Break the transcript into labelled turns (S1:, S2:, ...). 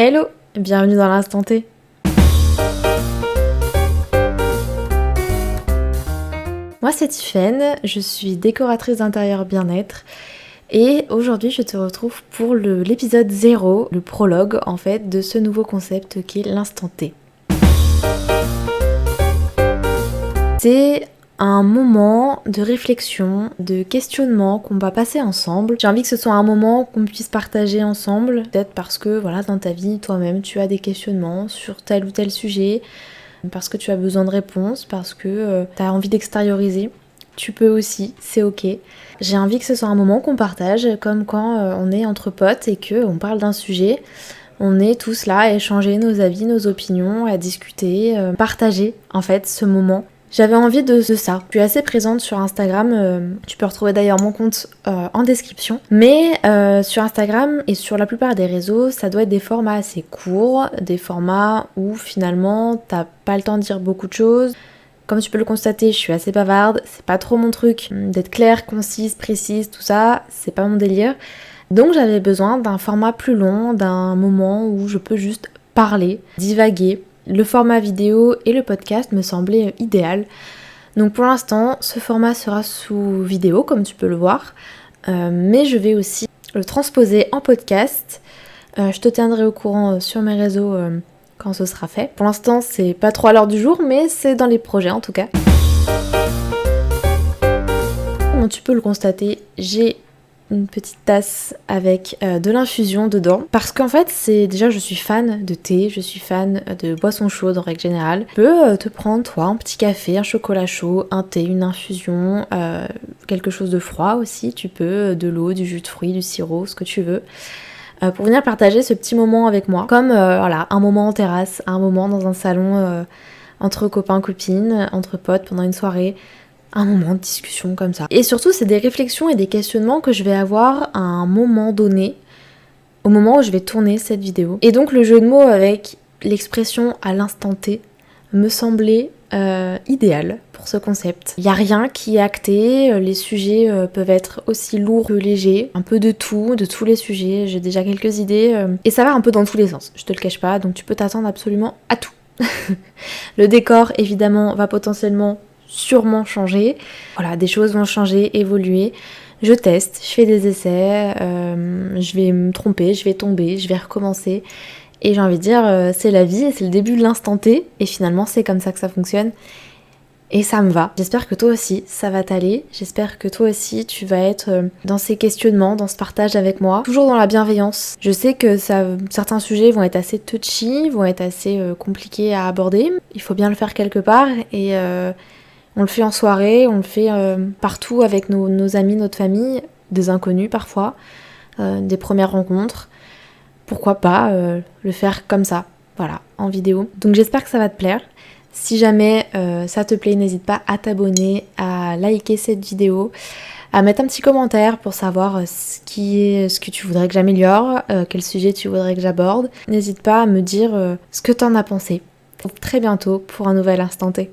S1: Hello, bienvenue dans l'Instant T. Moi c'est Tiffaine, je suis décoratrice d'intérieur bien-être et aujourd'hui je te retrouve pour l'épisode 0, le prologue en fait de ce nouveau concept qui est l'Instant T. C'est un moment de réflexion, de questionnement qu'on va passer ensemble. J'ai envie que ce soit un moment qu'on puisse partager ensemble, peut-être parce que voilà, dans ta vie, toi-même, tu as des questionnements sur tel ou tel sujet, parce que tu as besoin de réponses, parce que tu as envie d'extérioriser. Tu peux aussi, c'est ok. J'ai envie que ce soit un moment qu'on partage, comme quand on est entre potes et qu'on parle d'un sujet. On est tous là à échanger nos avis, nos opinions, à discuter, partager en fait ce moment. J'avais envie de ça. Je suis assez présente sur Instagram, tu peux retrouver d'ailleurs mon compte en description. Mais sur Instagram et sur la plupart des réseaux, ça doit être des formats assez courts, des formats où finalement t'as pas le temps de dire beaucoup de choses. Comme tu peux le constater, je suis assez bavarde, c'est pas trop mon truc d'être claire, concise, précise, tout ça, c'est pas mon délire. Donc j'avais besoin d'un format plus long, d'un moment où je peux juste parler, divaguer. Le format vidéo et le podcast me semblaient idéal. Donc pour l'instant, ce format sera sous vidéo, comme tu peux le voir. Mais je vais aussi le transposer en podcast. Je te tiendrai au courant sur mes réseaux quand ce sera fait. Pour l'instant, c'est pas trop à l'heure du jour, mais c'est dans les projets en tout cas. Comme tu peux le constater, j'ai une petite tasse avec de l'infusion dedans. Parce qu'en fait, je suis fan de thé, je suis fan de boissons chaudes en règle générale. Tu peux te prendre, toi, un petit café, un chocolat chaud, un thé, une infusion, quelque chose de froid aussi. Tu peux de l'eau, du jus de fruits, du sirop, ce que tu veux. Pour venir partager ce petit moment avec moi. Comme un moment en terrasse, un moment dans un salon entre copains, copines, entre potes pendant une soirée. Un moment de discussion comme ça. Et surtout, c'est des réflexions et des questionnements que je vais avoir à un moment donné, au moment où je vais tourner cette vidéo. Et donc le jeu de mots avec l'expression à l'instant T me semblait idéal pour ce concept. Il n'y a rien qui est acté, les sujets peuvent être aussi lourds que légers, un peu de tous les sujets, j'ai déjà quelques idées, et ça va un peu dans tous les sens, je te le cache pas, donc tu peux t'attendre absolument à tout. Le décor évidemment va potentiellement sûrement changer. Voilà, des choses vont changer, évoluer. Je teste, je fais des essais, je vais me tromper, je vais tomber, je vais recommencer. Et j'ai envie de dire, c'est la vie et c'est le début de l'instant T. Et finalement, c'est comme ça que ça fonctionne. Et ça me va. J'espère que toi aussi, ça va t'aller. J'espère que toi aussi, tu vas être dans ces questionnements, dans ce partage avec moi. Toujours dans la bienveillance. Je sais que certains sujets vont être assez touchy, vont être assez compliqués à aborder. Il faut bien le faire quelque part. Et on le fait en soirée, on le fait partout avec nos amis, notre famille, des inconnus parfois, des premières rencontres. Pourquoi pas le faire comme ça, voilà, en vidéo. Donc j'espère que ça va te plaire. Si jamais ça te plaît, n'hésite pas à t'abonner, à liker cette vidéo, à mettre un petit commentaire pour savoir ce que tu voudrais que j'améliore, quel sujet tu voudrais que j'aborde. N'hésite pas à me dire ce que t'en as pensé. À très bientôt pour un nouvel Instant T.